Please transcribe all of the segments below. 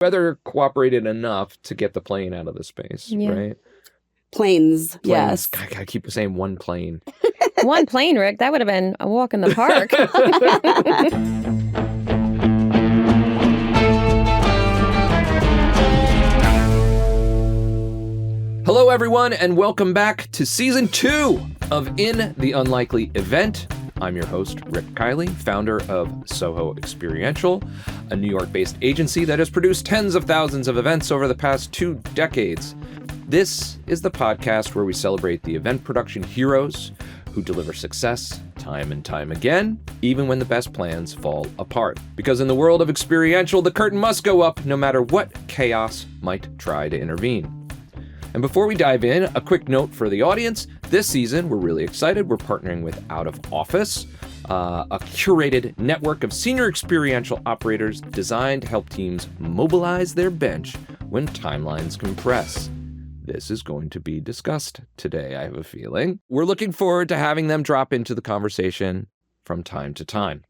Weather cooperated enough to get the plane out of the space, right? Planes, yes. I gotta keep saying one plane. One plane, Rick. That would have been a walk in the park. Hello, everyone, and welcome back to Season 2 of In the Unlikely Event. I'm your host, Rick Kiley, founder of Soho Experiential, a New York-based agency that has produced tens of thousands of events over the past 2 decades. This is the podcast where we celebrate the event production heroes who deliver success time and time again, even when the best plans fall apart. Because in the world of experiential, the curtain must go up no matter what chaos might try to intervene. And before we dive in, a quick note for the audience. This season, we're really excited. We're partnering with Out of Office, a curated network of senior experiential operators designed to help teams mobilize their bench when timelines compress. This is going to be discussed today, I have a feeling. We're looking forward to having them drop into the conversation from time to time.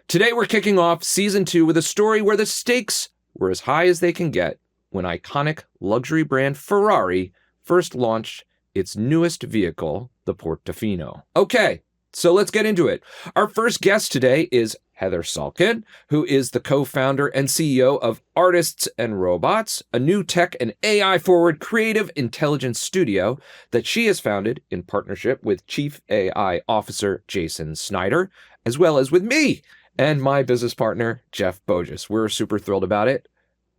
Today, we're kicking off Season 2 with a story where the stakes were as high as they can get when iconic luxury brand Ferrari first launched its newest vehicle, the Portofino. Okay, so let's get into it. Our first guest today is Heather Salkin, who is the co-founder and CEO of Artists and Robots, a new tech and AI-forward creative intelligence studio that she has founded in partnership with Chief AI Officer Jason Snyder, as well as with me and my business partner, Jeff Bogus. We're super thrilled about it.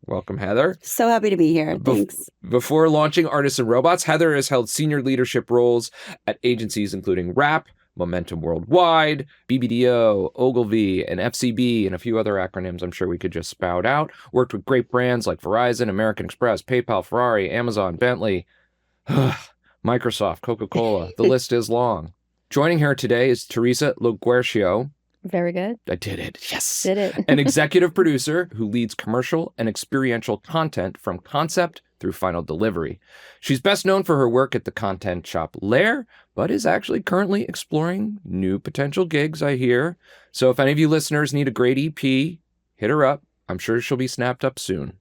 Welcome, Heather. So happy to be here. Thanks. Before launching Artists and Robots, Heather has held senior leadership roles at agencies including Wrap, Momentum Worldwide, BBDO, Ogilvy, and FCB, and a few other acronyms I'm sure we could just spout out. Worked with great brands like Verizon, American Express, PayPal, Ferrari, Amazon, Bentley, Microsoft, Coca-Cola. The list is long. Joining her today is Theresa Loguercio. Very good. I did it. Yes. Did it. An executive producer who leads commercial and experiential content from concept through final delivery. She's best known for her work at the content shop Lair, but is actually currently exploring new potential gigs, I hear. So if any of you listeners need a great EP, hit her up. I'm sure she'll be snapped up soon.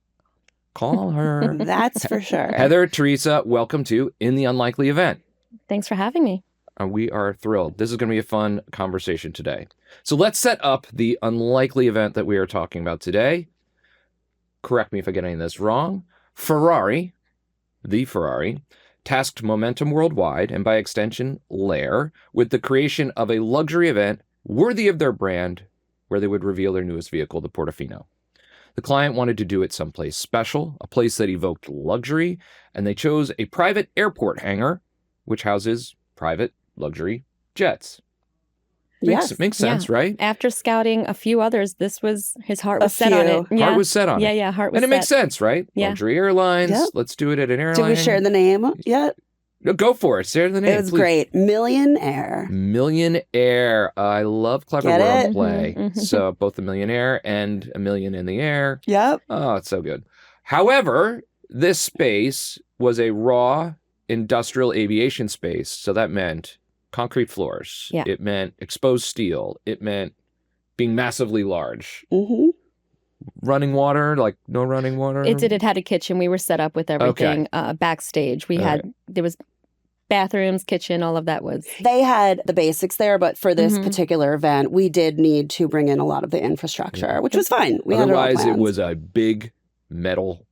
Call her. That's for sure. Heather, Theresa, welcome to In the Unlikely Event. Thanks for having me. We are thrilled. This is going to be a fun conversation today. So let's set up the unlikely event that we are talking about today. Correct me if I get any of this wrong. Ferrari, tasked Momentum Worldwide, and by extension, Lair, with the creation of a luxury event worthy of their brand where they would reveal their newest vehicle, the Portofino. The client wanted to do it someplace special, a place that evoked luxury, and they chose a private airport hangar, which houses private luxury jets. Makes sense, right? After scouting a few others, this was his heart was set on it. Heart was set on it. Yeah, heart was set. And it makes sense, right? Yeah. Luxury airlines. Yep. Let's do it at an airline. Did we share the name yet? No, go for it. Share the name. It was please. Great. Millionaire. Millionaire. I love clever wordplay. Mm-hmm. So both the Millionaire and a million in the air. Yep. Oh, it's so good. However, this space was a raw industrial aviation space. So that meant concrete floors. Yeah. It meant exposed steel. It meant being massively large. Mm-hmm. Running water, like no running water? It did. It had a kitchen. We were set up with everything backstage. There was bathrooms, kitchen, all of that was. They had the basics there, but for this particular event, we did need to bring in a lot of the infrastructure, which was fine. Otherwise, it was a big metal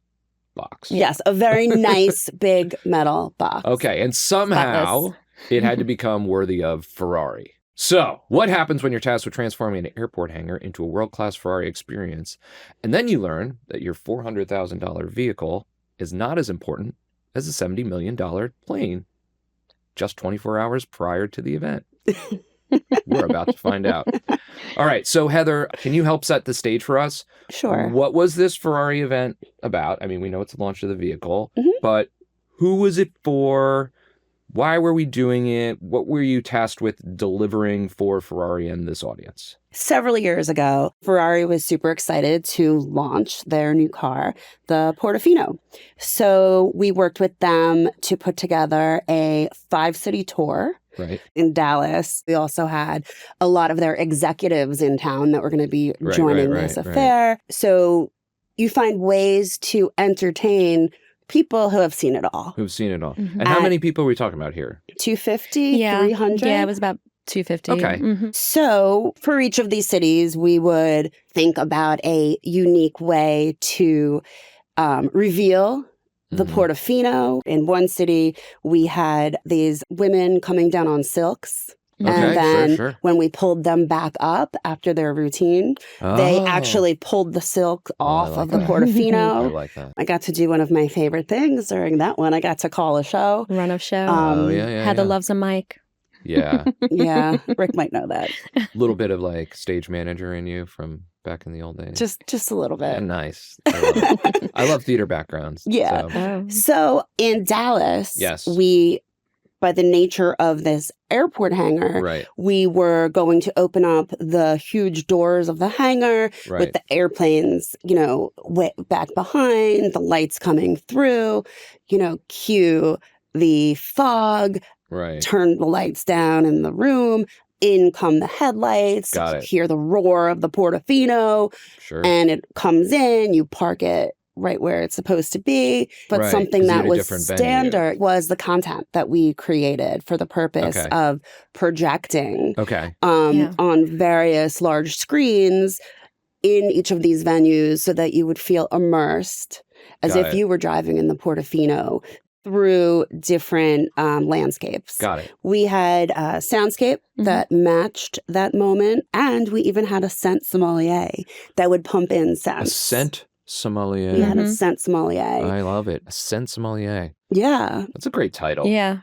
box. Yes, a very nice big metal box. Okay, and somehow it had to become worthy of Ferrari. So, what happens when you're tasked with transforming an airport hangar into a world-class Ferrari experience, and then you learn that your $400,000 vehicle is not as important as a $70 million plane just 24 hours prior to the event? We're about to find out. All right, so Heather, can you help set the stage for us? Sure. What was this Ferrari event about? I mean, we know it's the launch of the vehicle, but who was it for? Why were we doing it? What were you tasked with delivering for Ferrari and this audience? Several years ago, Ferrari was super excited to launch their new car, the Portofino. So we worked with them to put together a 5-city tour in Dallas. We also had a lot of their executives in town that were going to be joining this affair. So you find ways to entertain people who have seen it all. Who've seen it all. And how many people are we talking about here? 250, 300? Yeah, it was about 250. Okay. So for each of these cities, we would think about a unique way to reveal the Portofino. In one city, we had these women coming down on silks. Okay, And then sure. when we pulled them back up after their routine, they actually pulled the silk off of the Portofino. I like that. I got to do one of my favorite things during that one. I got to call a show. Run of show. Heather loves a mic. Yeah. Yeah, Rick might know that. A little bit of like stage manager in you from back in the old days. Just a little bit. Yeah, nice. I love it. I love theater backgrounds. Yeah. So in Dallas, yes, by the nature of this airport hangar, we were going to open up the huge doors of the hangar with the airplanes, back behind, the lights coming through, cue the fog, turn the lights down in the room, in come the headlights, hear the roar of the Portofino, and it comes in, you park it right where it's supposed to be. But something that was standard was the content that we created for the purpose of projecting on various large screens in each of these venues so that you would feel immersed as if you were driving in the Portofino through different landscapes. Got it. We had a soundscape that matched that moment, and we even had a scent sommelier that would pump in scents. A scent sommelier. We had a scent sommelier. I love it. A scent sommelier. Yeah. That's a great title. Yeah.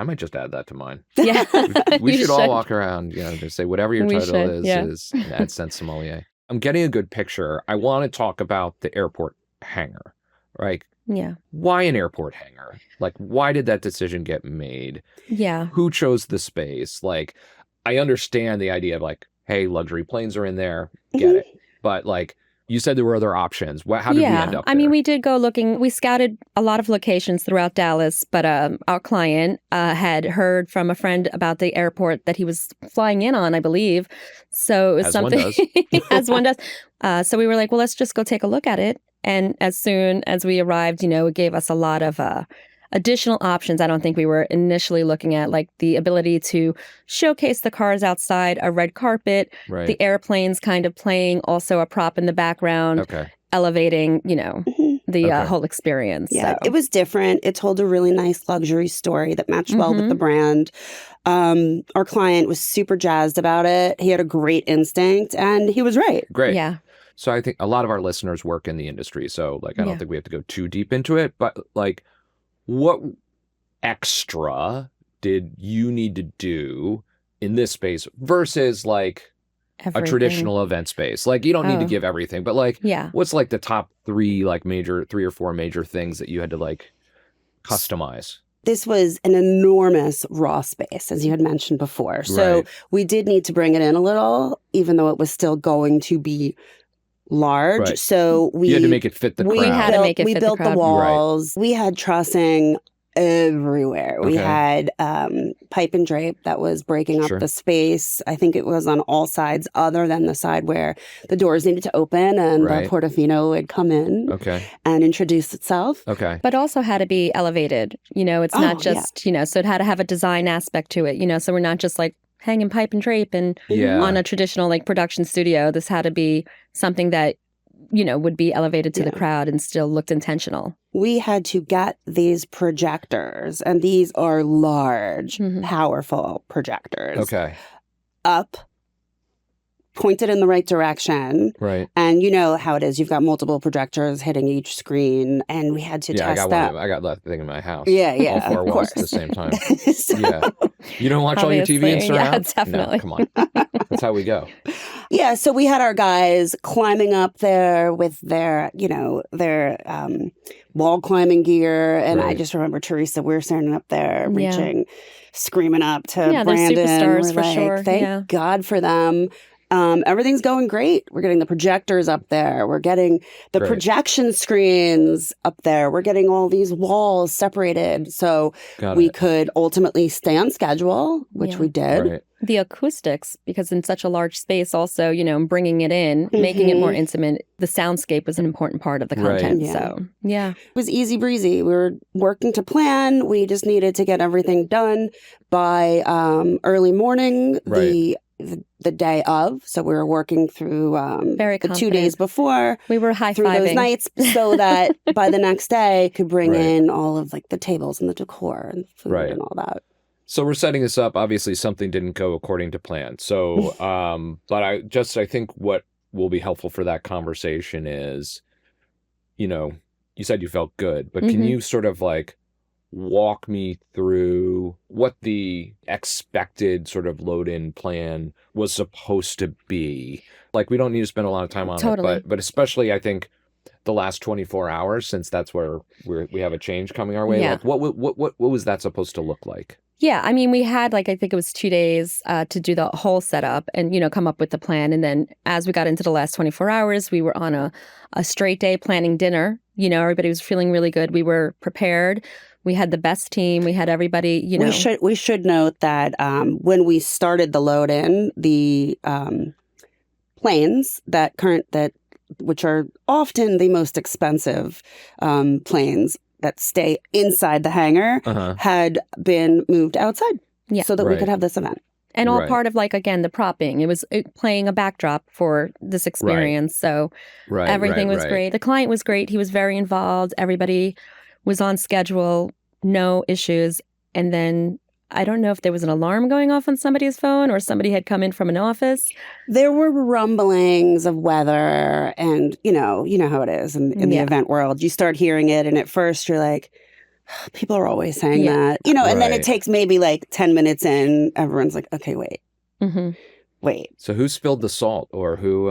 I might just add that to mine. Yeah. we should all walk around, just say whatever your title is add scent sommelier. I'm getting a good picture. I want to talk about the airport hangar, right? Yeah. Why an airport hangar? Like, why did that decision get made? Yeah. Who chose the space? Like, I understand the idea of like, hey, luxury planes are in there. Get it. But like, you said there were other options. How did we end up there? I mean, we did go looking. We scouted a lot of locations throughout Dallas, but our client had heard from a friend about the airport that he was flying in on, I believe. So it was something. As one does. So we were like, well, let's just go take a look at it. And as soon as we arrived, it gave us a lot of additional options. I don't think we were initially looking at, like the ability to showcase the cars outside, a red carpet, the airplanes kind of playing, also a prop in the background, elevating, the whole experience. Yeah, so. It was different. It told a really nice luxury story that matched well with the brand. Our client was super jazzed about it. He had a great instinct, and he was right. Great. Yeah. So I think a lot of our listeners work in the industry. So like, I don't think we have to go too deep into it, but like, what extra did you need to do in this space versus like a traditional event space? Like, you don't need to give everything, but like, what's like the top three or four major things that you had to like customize? This was an enormous raw space, as you had mentioned before. So we did need to bring it in a little, even though it was still going to be large. So we had to make it fit the crowd. We had to make it fit the crowd. We built the walls. We had trussing everywhere. We had pipe and drape that was breaking up the space. I think it was on all sides other than the side where the doors needed to open and the Portofino would come in and introduce itself. But also had to be elevated. It's not just, so it had to have a design aspect to it, so we're not just like hanging pipe and drape and on a traditional like production studio. This had to be something that, would be elevated to the crowd and still looked intentional. We had to get these projectors, and these are large, powerful projectors. Up, pointed in the right direction. And you know how it is. You've got multiple projectors hitting each screen, and we had to test that. I got that thing in my house. Yeah, all four walls at the same time. You don't watch all your TV in surround? Yeah, definitely. No, come on. That's how we go. Yeah, so we had our guys climbing up there with their wall climbing gear. And I just remember Theresa, we were standing up there reaching, screaming up to Brandon. Superstars we're for like, sure. Thank God for them. Everything's going great. We're getting the projectors up there. We're getting the Great. projection screens up there. We're getting all these walls separated so we could ultimately stay on schedule, which we did. Right. The acoustics, because in such a large space also, bringing it in, making it more intimate, the soundscape was an important part of the content. Right. So, yeah. It was easy breezy. We were working to plan. We just needed to get everything done by early morning, the day of. So we were working through the 2 days before. We were high-fiving. Through those nights so that by the next day could bring in all of like the tables and the decor and food and all that. So we're setting this up. Obviously, something didn't go according to plan. So, but I think what will be helpful for that conversation is, you said you felt good, but can you sort of like walk me through what the expected sort of load-in plan was supposed to be? Like, we don't need to spend a lot of time on it, but especially I think the last 24 hours, since that's where we have a change coming our way. Yeah. Like, what was that supposed to look like? Yeah, I mean, we had I think it was 2 days to do the whole setup and, come up with the plan. And then as we got into the last 24 hours, we were on a straight day planning dinner. Everybody was feeling really good. We were prepared. We had the best team. We had everybody, We should note that when we started the load in, the planes which are often the most expensive planes that stay inside the hangar had been moved outside so that we could have this event. And all part of again, the propping. It was playing a backdrop for this experience. So everything was great. The client was great. He was very involved. Everybody was on schedule, no issues. And then I don't know if there was an alarm going off on somebody's phone or somebody had come in from an office. There were rumblings of weather and, you know how it is in the event world. You start hearing it and at first you're like, people are always saying that, and then it takes maybe 10 minutes in, everyone's like, okay, wait. Wait. So who spilled the salt or who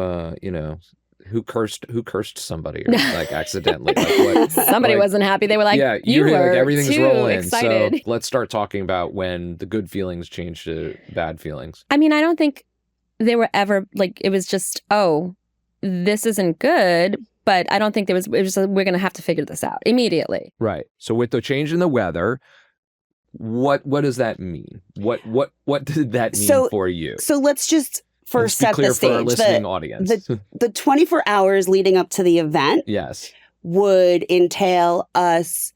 cursed somebody or accidentally? Somebody wasn't happy. They were like, you were everything's too rolling. excited. So let's start talking about when the good feelings changed to bad feelings. I mean, I don't think they were ever it was just, this isn't good. But I don't think it was just, we're going to have to figure this out immediately. Right. So with the change in the weather, what does that mean? What did that mean for you? So let's just first set the stage. For our listening audience. The 24 hours leading up to the event would entail us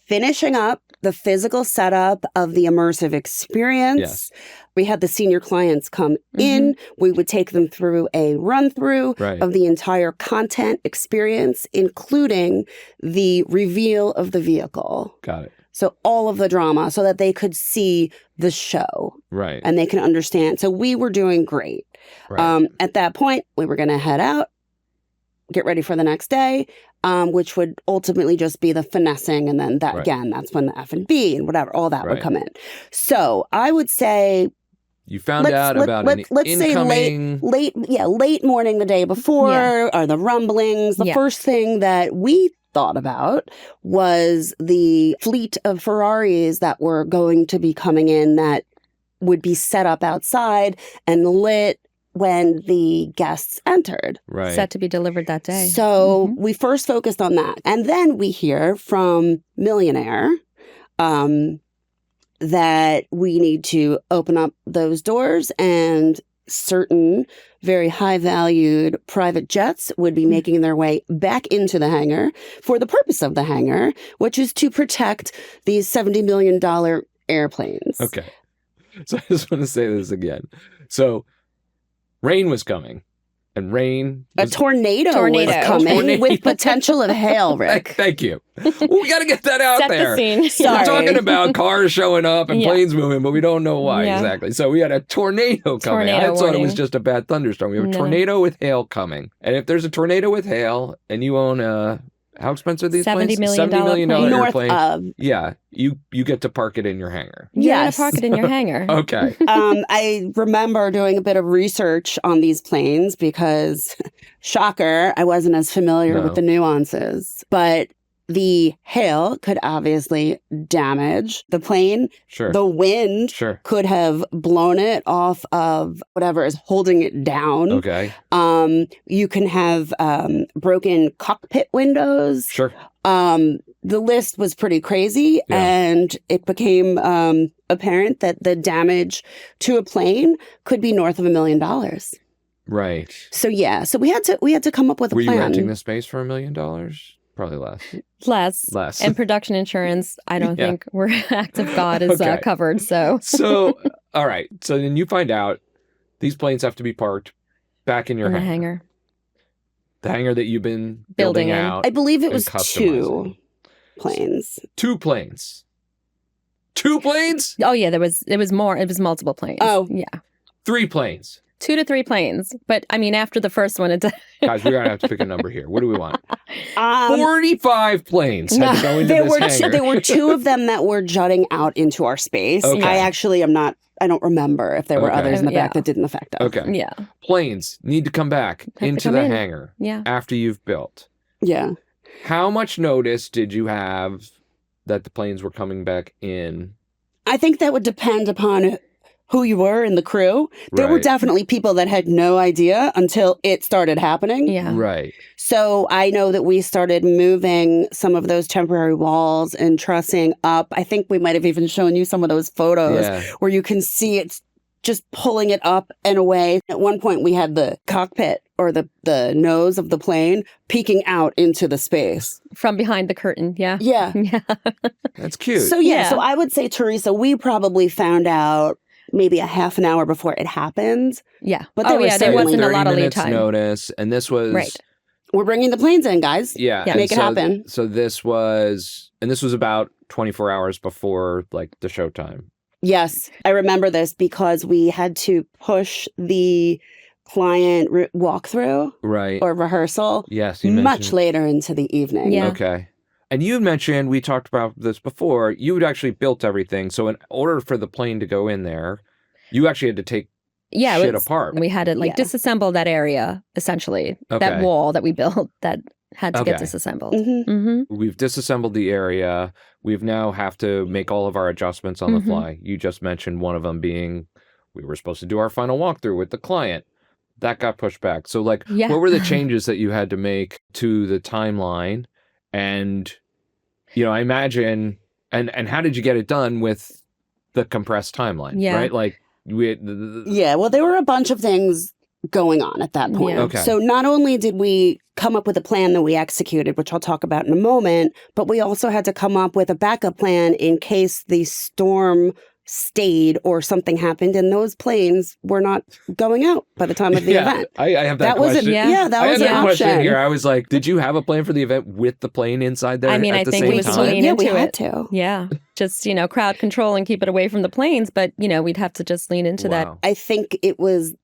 finishing up the physical setup of the immersive experience. Yes. We had the senior clients come in. We would take them through a run-through of the entire content experience, including the reveal of the vehicle. Got it. So all of the drama so that they could see the show. Right. And they can understand. So we were doing great. Right. At that point, we were going to head out, get ready for the next day, which would ultimately just be the finessing. And then that's when the F&B and whatever, all that would come in. So I would say... You found out about an incoming... Say late morning the day before or the rumblings. The first thing that we thought about was the fleet of Ferraris that were going to be coming in that would be set up outside and lit when the guests entered. Right. Set to be delivered that day. So we first focused on that. And then we hear from Millionaire that we need to open up those doors and certain very high-valued private jets would be making their way back into the hangar for the purpose of the hangar, which is to protect these $70 million airplanes. Okay. So I just want to say this again. So rain was coming. And rain. A tornado was coming with potential of hail, Rick. Thank you. Well, we got to get that out there. Set the scene. We're talking about cars showing up and planes moving, but we don't know why exactly. So we had a tornado coming. I thought it was just a bad thunderstorm. We have a tornado with hail coming. And if there's a tornado with hail and you own how expensive are these planes? $70 million airplane. North of. Yeah. You get to park it in your hangar. You're going to park it in your hangar. Okay. I remember doing a bit of research on these planes because, shocker, I wasn't as familiar with the nuances. But the hail could obviously damage the plane. Sure. The wind could have blown it off of whatever is holding it down. Okay. You can have broken cockpit windows. Sure. The list was pretty crazy, and it became apparent that the damage to a plane could be north of $1 million. Right. So we had to come up with a plan. Were you renting the space for $1 million? Probably less. Less. And production insurance, I don't think we're act of God is covered. So, all right. So then you find out these planes have to be parked back in your hangar. The hangar that you've been building out. I believe it was 2 planes. 2 planes. 2 planes? Oh yeah, it was more. It was multiple planes. Oh yeah. 3 planes. 2 to 3 planes. But I mean, after the first one, it's guys, we're gonna have to pick a number here. What do we want? 45 planes had to go into this hangar. There were 2 of them that were jutting out into our space. Okay. I don't remember if there were others in the back that didn't affect us. Okay. Yeah. Planes need to come back into the hangar after you've built. Yeah. How much notice did you have that the planes were coming back in? I think that would depend upon who you were in the crew. There were definitely people that had no idea until it started happening. Yeah. Right. So I know that we started moving some of those temporary walls and trussing up. I think we might have even shown you some of those photos where you can see it's just pulling it up and away. At one point we had the cockpit or the nose of the plane peeking out into the space. From behind the curtain. Yeah. Yeah. Yeah. That's cute. So so I would say, Theresa, we probably found out maybe a half an hour before it happened. Yeah. But there wasn't a lot of lead time. Notice, and this was We're bringing the planes in, guys. Yeah. Make it happen. So this was about 24 hours before like the showtime. Yes. I remember this because we had to push the client walkthrough or rehearsal much later into the evening. Yeah. Okay. And you mentioned, we talked about this before, you had actually built everything. So in order for the plane to go in there, you actually had to take shit apart. We had to disassemble that area, essentially. That wall that we built that had to get disassembled. Mm-hmm. Mm-hmm. We've disassembled the area. We've now have to make all of our adjustments on the fly. You just mentioned one of them being, we were supposed to do our final walkthrough with the client. That got pushed back. So like, what were the changes that you had to make to the timeline? And, you know, I imagine, and how did you get it done with the compressed timeline, right? Like, well, there were a bunch of things going on at that point. Yeah. Okay. So not only did we come up with a plan that we executed, which I'll talk about in a moment, but we also had to come up with a backup plan in case the storm stayed or something happened and those planes were not going out by the time of the event. I have that question. That was an option. Question here. I was like, did you have a plan for the event with the plane inside there? I mean, at the I think same we time? lean into we it. had to. Yeah. Just, crowd control and keep it away from the planes. But, we'd have to just lean into that. I think it was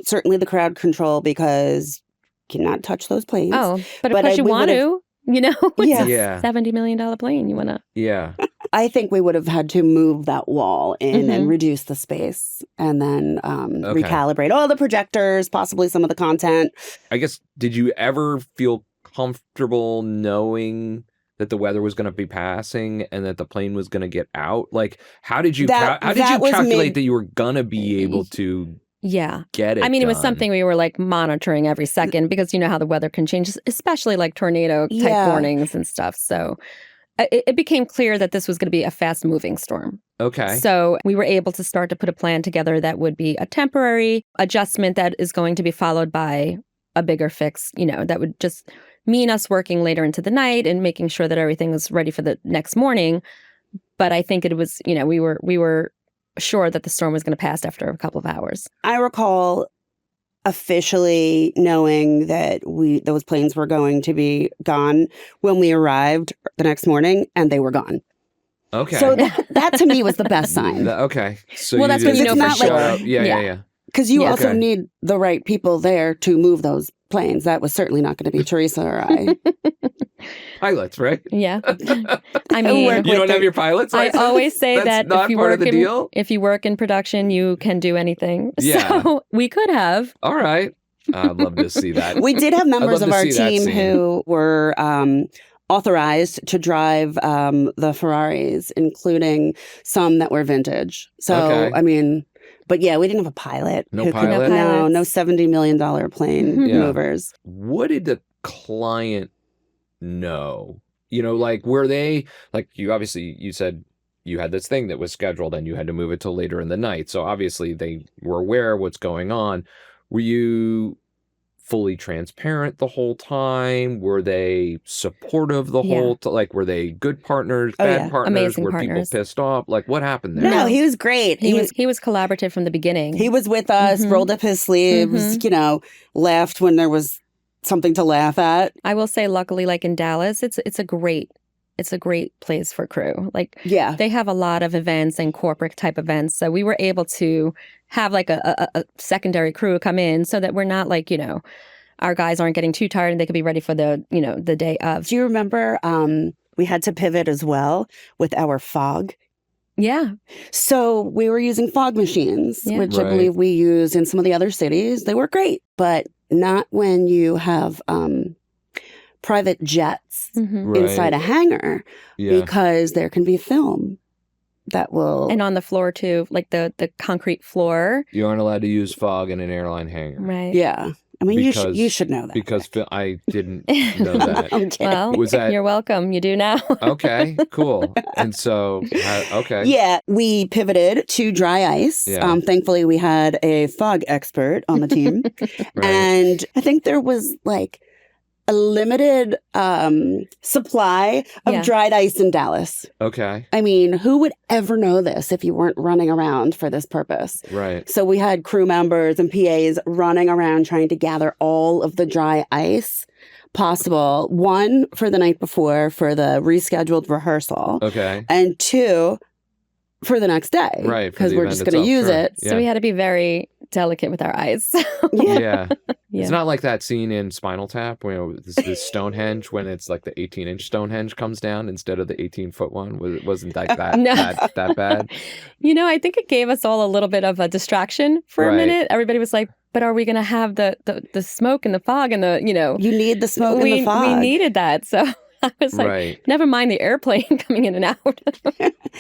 certainly the crowd control because you cannot touch those planes. Oh, but of course you want to. It's Yeah. a $70 million plane. You want to. Yeah. I think we would have had to move that wall in and reduce the space and then recalibrate all the projectors, possibly some of the content. I guess, did you ever feel comfortable knowing that the weather was going to be passing and that the plane was going to get out? Like, how did you calculate that you were going to be able to get it I mean, it was done? something we were like monitoring every second because you know how the weather can change, especially like tornado type warnings and stuff. So it became clear that this was going to be a fast moving storm. Okay. So we were able to start to put a plan together that would be a temporary adjustment that is going to be followed by a bigger fix, that would just mean us working later into the night and making sure that everything was ready for the next morning. But I think it was, we were sure that the storm was going to pass after a couple of hours. I recall officially knowing that those planes were going to be gone when we arrived the next morning, and they were gone. Okay. So that to me was the best sign. Okay. So that's when you know for sure. Yeah. Because you also need the right people there to move those planes. That was certainly not going to be Theresa or I. Pilots, right? Yeah. I mean, you don't have your pilot's license? I always say that not part of the deal? If you work in production, you can do anything. Yeah. So we could have. All right. I'd love to see that. We did have members of our team who were authorized to drive the Ferraris, including some that were vintage. So, I mean, but yeah, we didn't have a pilot. No pilot? No $70 million plane movers. What did the client know? You know, like, were they, like, you said you had this thing that was scheduled and you had to move it till later in the night. So obviously they were aware of what's going on. Were you fully transparent the whole time? Were they supportive the whole like, were they good partners, bad partners? Amazing were partners. people pissed off? Like, what happened there? No, he was great. He was collaborative from the beginning. He was with us, rolled up his sleeves, you know, laughed when there was something to laugh at. I will say, luckily, like in Dallas, it's a great place for crew. Like, they have a lot of events and corporate type events. So we were able to have like a secondary crew come in so that we're not like, you know, our guys aren't getting too tired and they could be ready for the, you know, the day of. Do you remember we had to pivot as well with our fog? Yeah. So we were using fog machines, which I believe we use in some of the other cities. They work great, but not when you have private jets inside a hangar, because there can be film that will... And on the floor too, like the concrete floor. You aren't allowed to use fog in an airline hangar. Right. Yeah. I mean, you should know that. Because I didn't know that. Okay. Well, you're welcome. You do now. Okay, cool. And so, Yeah, we pivoted to dry ice. Yeah. Thankfully, we had a fog expert on the team. And I think there was like a limited supply of dried ice in Dallas. Okay. I mean, who would ever know this if you weren't running around for this purpose? Right. So we had crew members and PAs running around trying to gather all of the dry ice possible. One, for the night before for the rescheduled rehearsal. Okay. And two, for the next day. Right. Because we're just going to use it. Yeah. So we had to be very delicate with our eyes. Yeah. It's not like that scene in Spinal Tap where this Stonehenge, when it's like the 18-inch Stonehenge comes down instead of the 18-foot one. It wasn't like that, that bad. You know, I think it gave us all a little bit of a distraction for a minute. Everybody was like, but are we going to have the smoke and the fog and the, you know. You need the smoke and the fog. We needed that. So I was like, never mind the airplane coming in and out.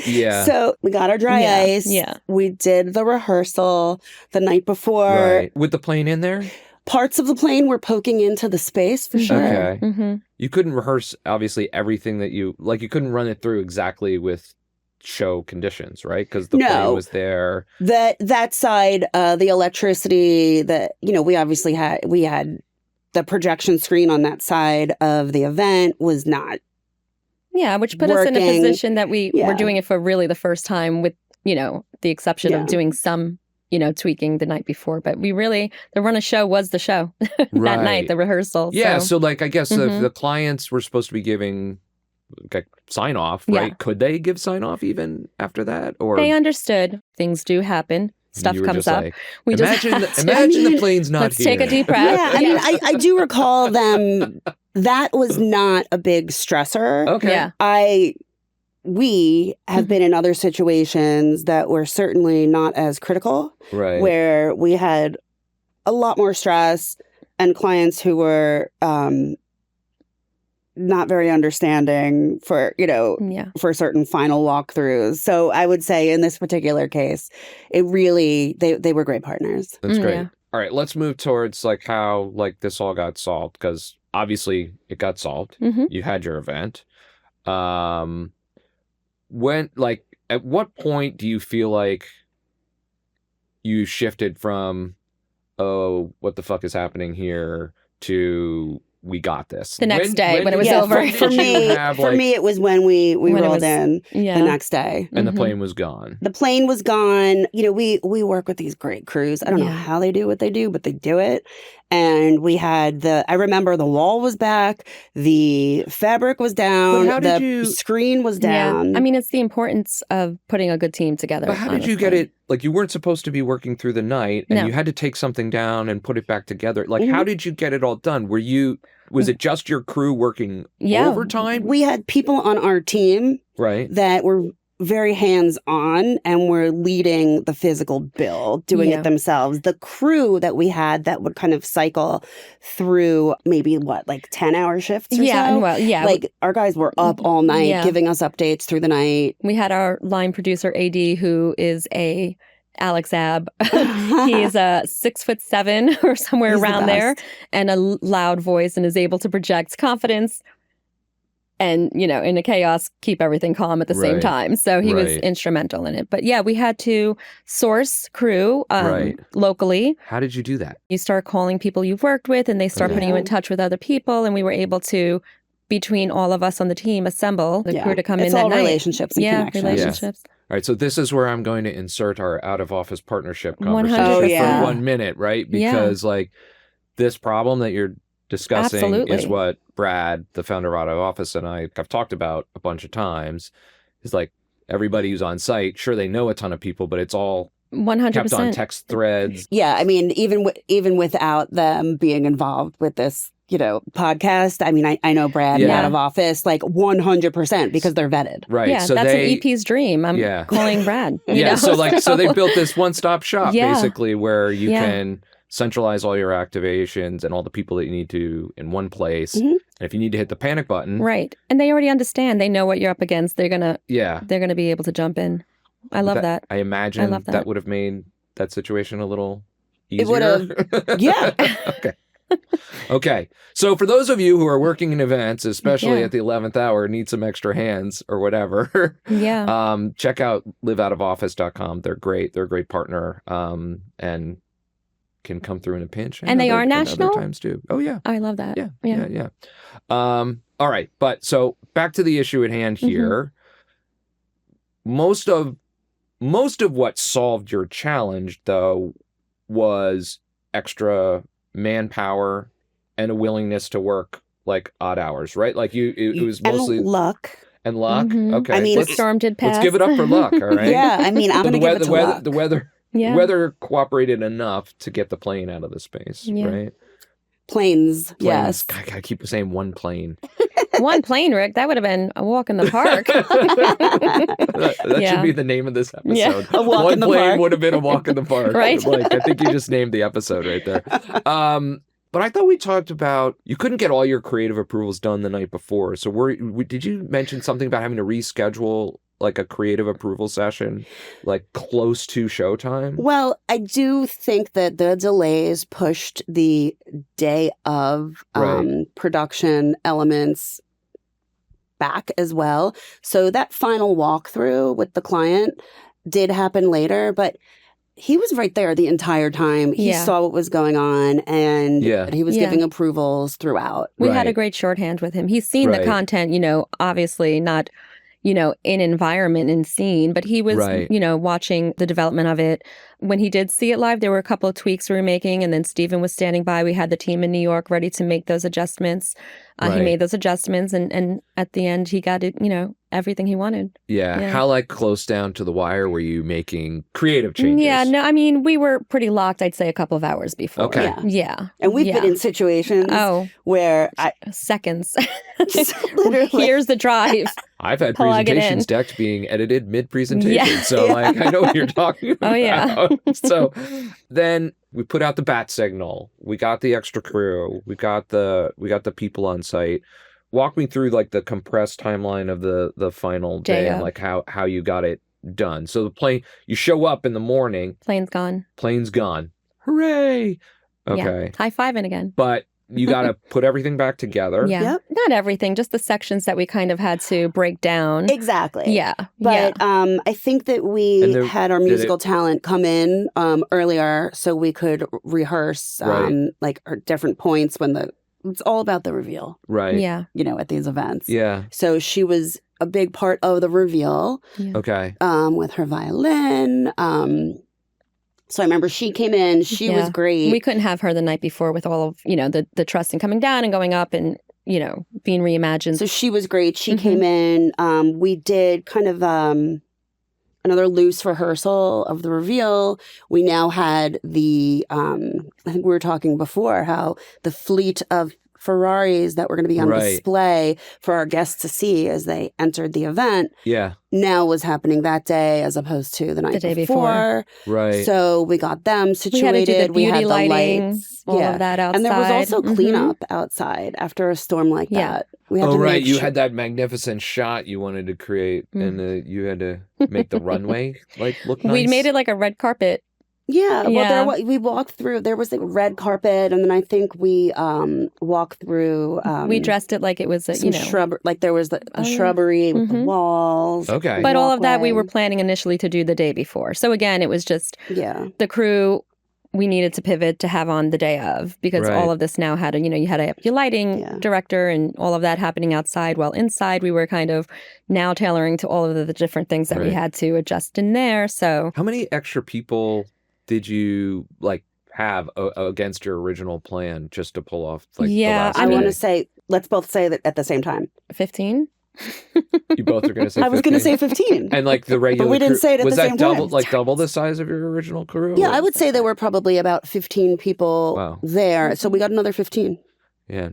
Yeah. So we got our dry ice. Yeah. We did the rehearsal the night before. Right. With the plane in there? Parts of the plane were poking into the space for sure. Okay. Mm-hmm. You couldn't rehearse, obviously, everything that you couldn't run it through exactly with show conditions, right? Because the plane was there. That side, the electricity, we obviously had the projection screen on that side of the event was not. Yeah, which put us in a position that we were doing it for really the first time with, you know, the exception of doing some, you know, tweaking the night before. But we really, the run of show was the show that night, the rehearsal. Yeah, so like, I guess the clients were supposed to be giving sign off, right? Yeah. Could they give sign off even after that? Or they understood things do happen. Stuff comes up. Like, imagine the plane's not let's here. Let's take a deep breath. Yeah, I mean, I do recall them. That was not a big stressor. Okay. Yeah. We have been in other situations that were certainly not as critical. Right. Where we had a lot more stress and clients who were not very understanding for, for certain final walkthroughs. So I would say in this particular case, it really, they were great partners. That's great. Yeah. All right, let's move towards like how like this all got solved, because obviously it got solved. Mm-hmm. You had your event. At what point do you feel like you shifted from, oh, what the fuck is happening here, to we got this? The next day when it was over. For me, it was when we rolled in the next day. And the plane was gone. The plane was gone. You know, we work with these great crews. I don't know how they do what they do, but they do it. And we had I remember the wall was back, the fabric was down, the screen was down. Yeah. I mean, it's the importance of putting a good team together. But how did you get it? Like, you weren't supposed to be working through the night, and you had to take something down and put it back together. Like, how did you get it all done? Was it just your crew working overtime? We had people on our team right. that were very hands-on and were leading the physical build, doing it themselves. The crew that we had that would kind of cycle through maybe 10-hour shifts or so? Well, like our guys were up all night giving us updates through the night. We had our line producer AD, who is a Alex Ab. He's 6'7" or somewhere He's around there, and a loud voice, and is able to project confidence and, in the chaos, keep everything calm at the same time. So he was instrumental in it. But we had to source crew locally. How did you do that? You start calling people you've worked with, and they start putting you in touch with other people. And we were able to, between all of us on the team, assemble the crew to come in that night. It's all relationships and connections. Relationships. All right, so this is where I'm going to insert our out-of-office partnership conversation for 1 minute, right? Because this problem that you're discussing is what Brad, the founder of Out of Office, and I have talked about a bunch of times. Is like everybody who's on site, sure, they know a ton of people, but it's all 100% kept on text threads. Yeah, I mean, even without them being involved with this, podcast. I mean, I know Brad and Out of Office 100% because they're vetted. Right. Yeah, so that's an EP's dream. I'm calling Brad. So they built this one-stop shop basically where you can centralize all your activations and all the people that you need to in one place. Mm-hmm. And if you need to hit the panic button. Right. And they already understand. They know what you're up against. They're gonna be able to jump in. I love that. I imagine that would have made that situation a little easier. It would have. Yeah. Okay. So for those of you who are working in events, especially at the 11th hour, need some extra hands or whatever, check out liveoutofoffice.com. They're great. They're a great partner. And can come through in a pinch. And they are national? Other times too. Oh, yeah. I love that. Yeah. All right. But so back to the issue at hand here. Mm-hmm. Most of what solved your challenge, though, was extra manpower and a willingness to work odd hours, right? It was mostly luck. And luck. Mm-hmm. Okay. I mean, the storm did pass. Let's give it up for luck. All right. Yeah. I mean, I'm going to give it to luck. The weather cooperated enough to get the plane out of the space, right? Planes, yes. I gotta keep saying one plane. One plane, Rick. That would have been a walk in the park. that should be the name of this episode. Yeah. A walk one in the plane park. would have been a walk in the park. Right. I think you just named the episode right there. But I thought we talked about you couldn't get all your creative approvals done the night before. So did you mention something about having to reschedule a creative approval session close to showtime? Well, I do think that the delays pushed the day of production elements back as well. So that final walkthrough with the client did happen later, but he was right there the entire time. He saw what was going on, and he was giving approvals throughout. We had a great shorthand with him. He's seen the content, obviously not in environment and scene, but he was, watching the development of it. When he did see it live, there were a couple of tweaks we were making, and then Stephen was standing by. We had the team in New York ready to make those adjustments. He made those adjustments, and at the end, he got it, everything he wanted. Yeah. How close down to the wire were you making creative changes? Yeah, no, I mean, we were pretty locked, I'd say a couple of hours before. Okay. Yeah. And we've been in situations where seconds. Literally. Here's the drive. I've had presentations decked being edited mid-presentation. So I know what you're talking about. Oh, yeah. So then we put out the bat signal. We got the extra crew. We got the people on site. Walk me through the compressed timeline of the final day and how you got it done. So the plane, you show up in the morning. Plane's gone. Hooray. Okay. Yeah. High-fiving again. But you got to put everything back together. Yeah. Yep. Not everything, just the sections that we kind of had to break down. Exactly. Yeah. But I think that we had our musical talent come in earlier so we could rehearse different points when it's all about the reveal. Right. Yeah. At these events. Yeah. So she was a big part of the reveal. Yeah. Okay. With her violin. So I remember she came in. She was great. We couldn't have her the night before with all of, the trussing coming down and going up and, being reimagined. So she was great. She came in. We did kind of another loose rehearsal of the reveal. We now had I think we were talking before how the fleet of Ferraris that were going to be on Right. display for our guests to see as they entered the event Yeah. now was happening that day as opposed to the night day before. Right. So we got them We situated. had to do the We beauty had the lighting, lights. all of that outside. And there was also Mhm. cleanup outside after a storm like Yeah. that. We had Oh, to right. make You sure- had that magnificent shot you wanted to create, and you had to make the runway look nice. We made it like a red carpet. Yeah, Yeah. well, we walked through. There was like red carpet, and then I think we walked through. We dressed it like it was some shrub. Like there was a shrubbery with the walls. Okay. But all of that we were walkway. planning initially to do the day before. So again, it was just Yeah, the crew we needed to pivot to have on the day of, because Right. all of this now had you had your lighting Yeah. director and all of that happening outside, while inside we were kind of now tailoring to all of the different things that we Right. had to adjust in there. So How many extra people did you have against your original plan just to pull off Yeah, the last I day? want to say. Let's both say that at the same time. 15? You both are going to say 15? I was going to say 15. And the regular But we didn't crew, say it at was the that same double time. double the size of your original crew? Yeah, I would say there were probably about 15 people Wow. there. So we got another 15. Yeah.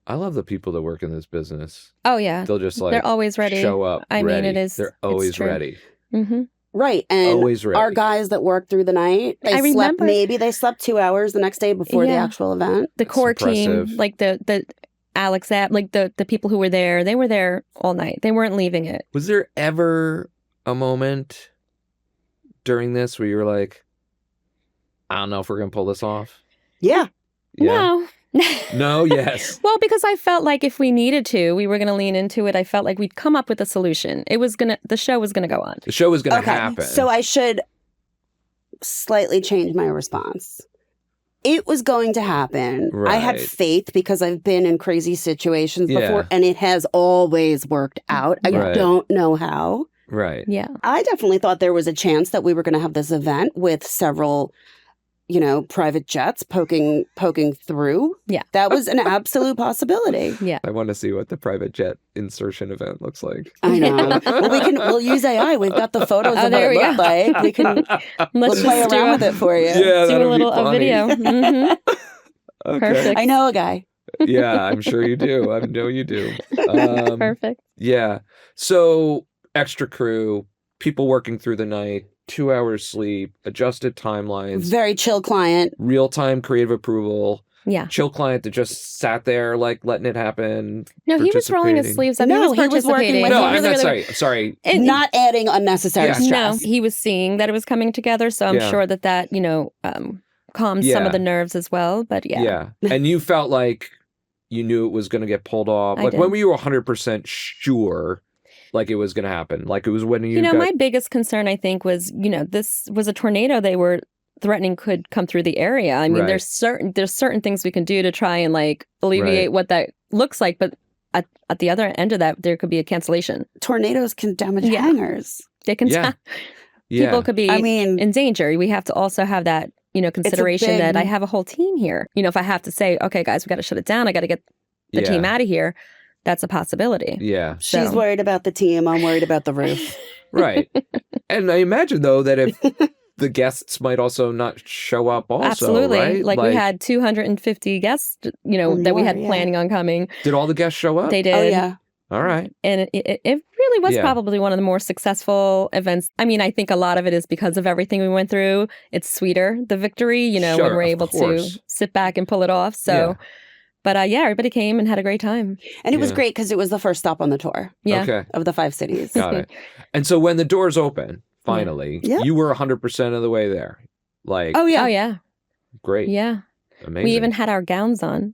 I love the people that work in this business. Oh, yeah. They'll just They're always ready. show up I mean, ready. it is- They're it's always true. ready. Mm-hmm. Right. And Always ready. our guys that worked through the night, I remember- maybe they slept 2 hours the next day before the Yeah. actual event. The That's core team, impressive. like the Alex, the people who were there all night. They weren't leaving it. Was there ever a moment during this where you were like, I don't know if we're going to pull this off? Yeah. No. No, yes. Well, because I felt like if we needed to, we were going to lean into it. I felt like we'd come up with a solution. The show was going to go on. The show was going to Okay. happen. So I should slightly change my response. It was going to happen. I had Right. faith because I've been in crazy situations Yeah. before, and it has always worked out. I Right. don't know how. Right. Yeah. I definitely thought there was a chance that we were going to have this event with several, private jets poking through. Yeah. That was an absolute possibility. Yeah. I want to see what the private jet insertion event looks like. I know. Well, we'll use AI. We've got the photos Oh, of there what it we looked go. like. We can we'll Let's play just do around with it for you. Yeah, do that'd a be little funny. video. Mhm. Okay. Perfect. I know a guy. Yeah, I'm sure you do. I know you do. Perfect. Yeah. So extra crew, people working through the night, 2 hours sleep, adjusted timelines, Very chill client. real-time creative approval, Yeah. chill client that just sat there letting it happen. No, he was rolling his participating. sleeves up. No, he was he was working participating. with No, He I'm really, not really- sorry. And- Not adding unnecessary Yeah. stress. No, he was seeing that it was coming together, so I'm Yeah. sure that calmed some Yeah. of the nerves as well. But yeah. And you felt like you knew it was going to get pulled off. I Like did. when were you 100% sure it was going to happen? Like it was when you got... My biggest concern, I think, was, this was a tornado they were threatening could come through the area. I mean, Right. there's certain things we can do to try and alleviate Right. what that looks like, but at the other end of that, there could be a cancellation. Tornadoes can damage Yeah. hangars. They can Yeah. people could be I mean, in danger. We have to also have that, consideration that I big- have a whole team here. If I have to say, okay, guys, we got to shut it down. I got to get the team out of here. That's a possibility. Yeah. she's So- worried about the team. I'm worried about the roof. Right. And I imagine, though, that if the guests might also not show up also, Absolutely. right? Like we had 250 guests, that we more, had yeah. planning on coming. Did all the guests show up? They did. Oh, yeah. All right. And it really was Yeah. probably one of the more successful events. I mean, I think a lot of it is because of everything we went through. It's sweeter, the victory, Sure, when we're of able course. to sit back and pull it off. So, Yeah. but everybody came and had a great time. And it was Yeah. great because it was the first stop on the tour Yeah. Okay. of the 5 cities. Got it. And so when the doors open, finally, Yeah. you were 100% of the way there. Like, Oh, yeah. Oh, yeah. great. Yeah. Amazing. We even had our gowns on.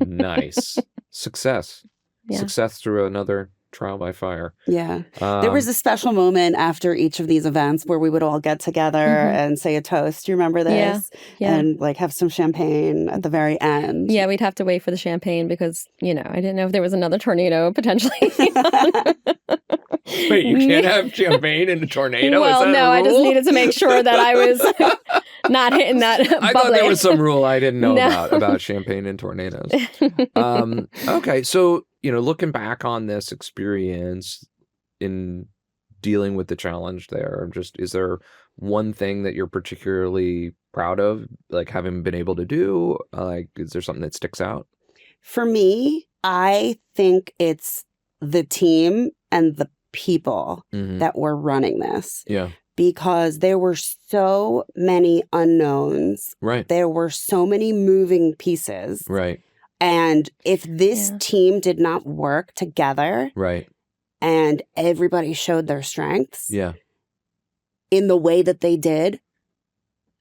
Nice. Success. Yeah. Success through another trial by fire. Yeah. There was a special moment after each of these events where we would all get together Mhm. and say a toast. Do you remember Yeah. this? Yeah. And have some champagne at the very end. Yeah, we'd have to wait for the champagne because, I didn't know if there was another tornado potentially. Wait, you can't have champagne in a tornado? Well, Is that no, a I just rule? needed to make sure that I was not hitting that I bubbly. thought there was some rule I didn't know No. about champagne and tornadoes. Okay, so looking back on this experience in dealing with the challenge there, is there one thing that you're particularly proud of, having been able to do? Is there something that sticks out? For me, I think it's the team and the people that were running this. Yeah. Because there were so many unknowns. Right. There were so many moving pieces. Right. And if this team did not work together, right, and everybody showed their strengths in the way that they did,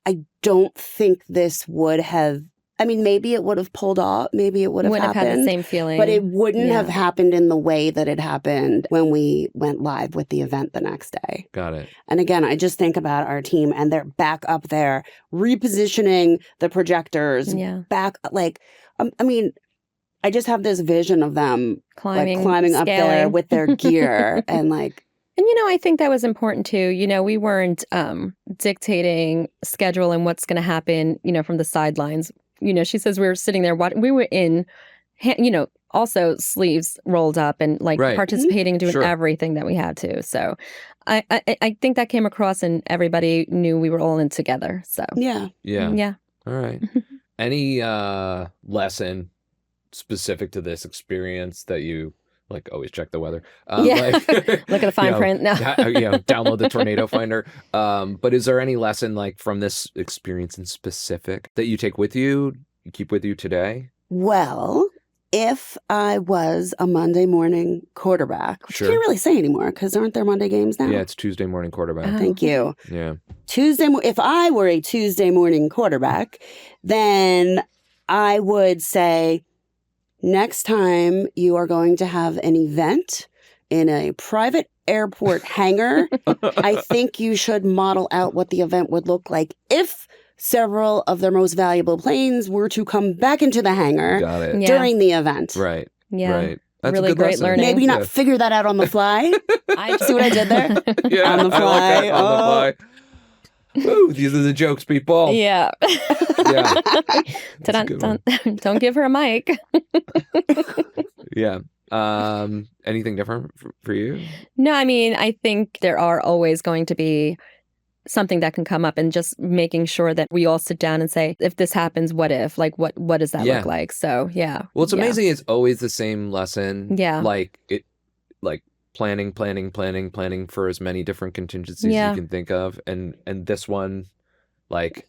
I don't think this would have, I mean, maybe it would have pulled off, maybe it would have wouldn't happened. have had the same feeling. But it wouldn't have happened in the way that it happened when we went live with the event the next day. Got it. And again, I just think about our team and they're back up there, repositioning the projectors back, like, I mean, I just have this vision of them climbing up there with their gear and like. And, I think that was important too. We weren't dictating schedule and what's going to happen, from the sidelines. She says we were sitting there, we were in, also sleeves rolled up and like participating, doing everything that we had to. So I think that came across and everybody knew we were all in together. So Yeah. All right. Any lesson specific to this experience that you like always check the weather? Like, look at the fine print. No. Download the tornado finder. But is there any lesson like from this experience in specific that you take with you, keep with you today? Well, if I was a Monday morning quarterback, which I can't really say anymore because aren't there Monday games now? Yeah, it's Tuesday morning quarterback. Thank you. Yeah. If I were a Tuesday morning quarterback, then I would say, next time you are going to have an event in a private airport hangar, I think you should model out what the event would look like if several of their most valuable planes were to come back into the hangar during the event. Right. Yeah. Right. That's really a good great lesson. learning. Maybe not figure that out on the fly. See what I did there? Yeah, on the fly. I like that, on the fly. Ooh, these are the jokes, people. Yeah. Yeah. Don't give her a mic. Yeah. Anything different for you? No, I mean, I think there are always going to be something that can come up, and just making sure that we all sit down and say, if this happens, what if? Like, what does that look like? So, yeah. Well, it's amazing. It's always the same lesson. Yeah. Like planning for as many different contingencies you can think of. And this one, like,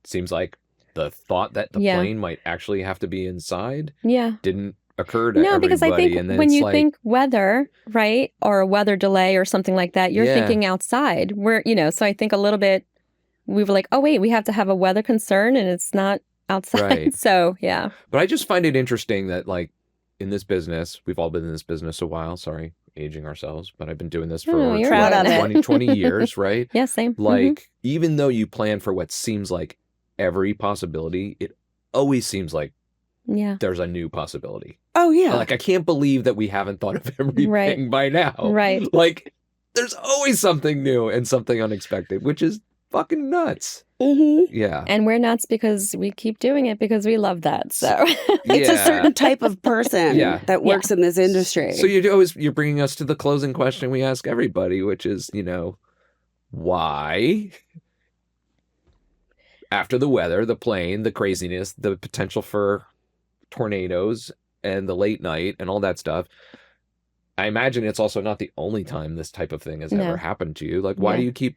seems like the thought that the plane might actually have to be inside didn't occur to everybody. Because I think and then when you think weather, right, or a weather delay or something like that, you're thinking outside. So I think a little bit, we were like, oh, wait, we have to have a weather concern and it's not outside. Right. So, yeah. But I just find it interesting that, like, in this business, we've all been in this business a while. Sorry, aging ourselves, but I've been doing this for over 20 years, right? Yeah, same. Like, even though you plan for what seems like every possibility, it always seems like there's a new possibility. Oh, yeah. Like, I can't believe that we haven't thought of everything by now. Right. Like, there's always something new and something unexpected, which is fucking nuts. Yeah. And we're nuts because we keep doing it because we love that. So it's a certain type of person that works in this industry. So you're bringing us to the closing question we ask everybody, which is, why, after the weather, the plane, the craziness, the potential for tornadoes and the late night and all that stuff, I imagine it's also not the only time this type of thing has ever happened to you. Like, why do you keep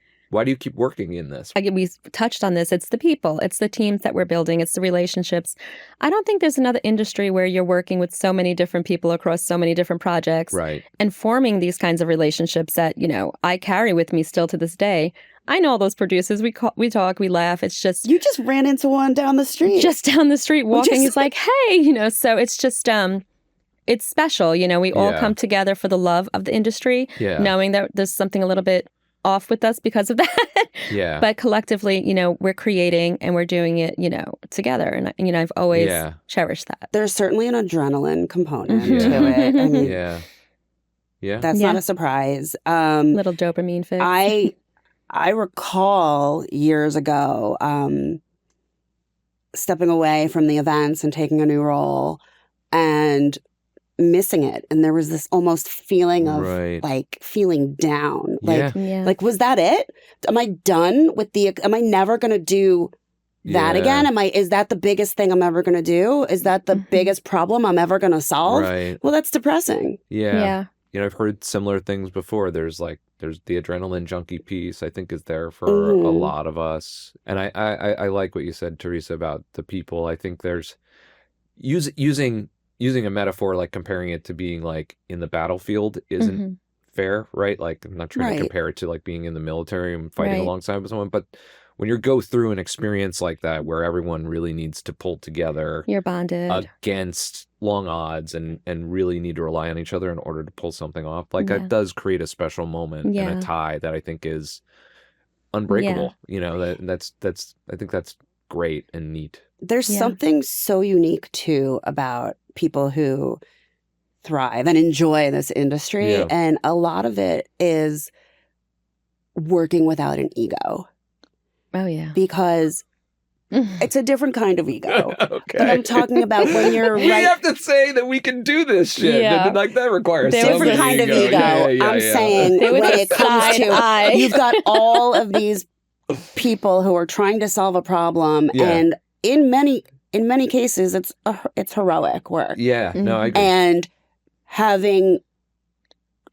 working in this? We touched on this. It's the people. It's the teams that we're building. It's the relationships. I don't think there's another industry where you're working with so many different people across so many different projects. Right. And forming these kinds of relationships that, I carry with me still to this day. I know all those producers. We talk, we laugh. It's just... You just ran into one down the street. Just down the street walking. He's like, hey, so it's just... it's special. We all come together for the love of the industry, knowing that there's something a little bit off with us because of that. Yeah. But collectively, we're creating and we're doing it, together. And, I've always cherished that. There's certainly an adrenaline component to it. I mean, that's not a surprise. Little dopamine fix. I recall years ago stepping away from the events and taking a new role and missing it, and there was this almost feeling of like feeling down, like was that it? Am I done with am I never gonna do that again? Is that the biggest thing I'm ever going to do? Is that the biggest problem I'm ever going to solve? Right. Well, that's depressing. Yeah. You know, I've heard similar things before. There's the adrenaline junkie piece, I think, is there for a lot of us. And I like what you said, Theresa, about the people. I think there's using a metaphor, like comparing it to being like in the battlefield isn't fair, right? Like, I'm not trying to compare it to like being in the military and fighting alongside with someone, but when you go through an experience like that where everyone really needs to pull together, you're bonded against long odds and really need to rely on each other in order to pull something off. Like that does create a special moment and a tie that I think is unbreakable. You know, that's I think that's great and neat. There's something so unique too about people who thrive and enjoy this industry. And a lot of it is working without an ego. Oh, yeah. Because it's a different kind of ego. Okay. But I'm talking about when you're we have to say that we can do this shit. Yeah. Like that requires a different kind of ego. I'm saying when it comes to you've got all of these people who are trying to solve a problem, and in many cases it's heroic work. Yeah, no, I agree. And having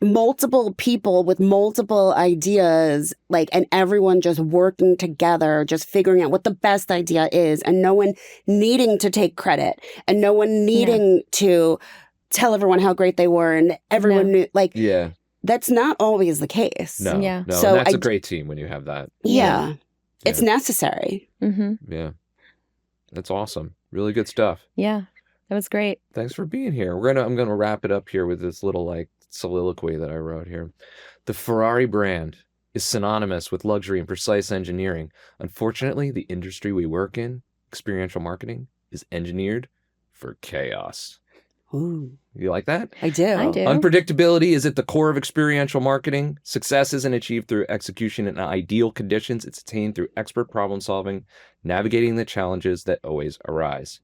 multiple people with multiple ideas, like, and everyone just working together, just figuring out what the best idea is, and no one needing to take credit, and no one needing to tell everyone how great they were, and everyone knew, like, that's not always the case. No, so that's a great team when you have that. It's necessary. Yeah, that's awesome. Really good stuff. Yeah, that was great. Thanks for being here. I'm gonna wrap it up here with this little like soliloquy that I wrote here. The Ferrari brand is synonymous with luxury and precise engineering. Unfortunately, the industry we work in, experiential marketing, is engineered for chaos. Ooh. You like that? I do. Unpredictability is at the core of experiential marketing. Success isn't achieved through execution in ideal conditions. It's attained through expert problem solving, navigating the challenges that always arise.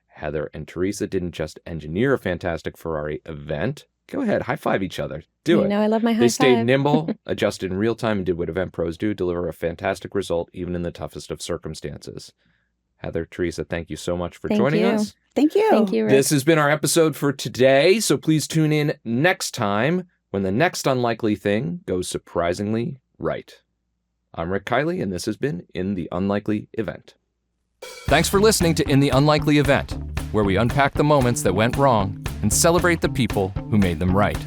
Heather and Theresa didn't just engineer a fantastic Ferrari event. Go ahead, high five each other. Do it. You know, I love my high five. They stayed nimble, adjusted in real time, and did what event pros do, deliver a fantastic result, even in the toughest of circumstances. Heather, Theresa, thank you so much for joining us. Thank you. Thank you, Rick. This has been our episode for today, so please tune in next time when the next unlikely thing goes surprisingly right. I'm Rick Kiley, and this has been In the Unlikely Event. Thanks for listening to In the Unlikely Event, where we unpack the moments that went wrong and celebrate the people who made them right.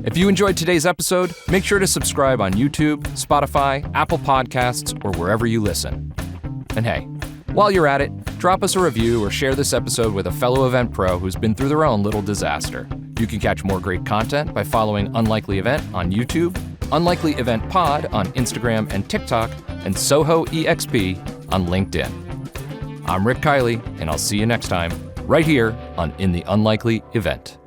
If you enjoyed today's episode, make sure to subscribe on YouTube, Spotify, Apple Podcasts, or wherever you listen. And hey, while you're at it, drop us a review or share this episode with a fellow event pro who's been through their own little disaster. You can catch more great content by following Unlikely Event on YouTube, Unlikely Event Pod on Instagram and TikTok, and Soho EXP on LinkedIn. I'm Rick Kiley, and I'll see you next time, right here on In the Unlikely Event.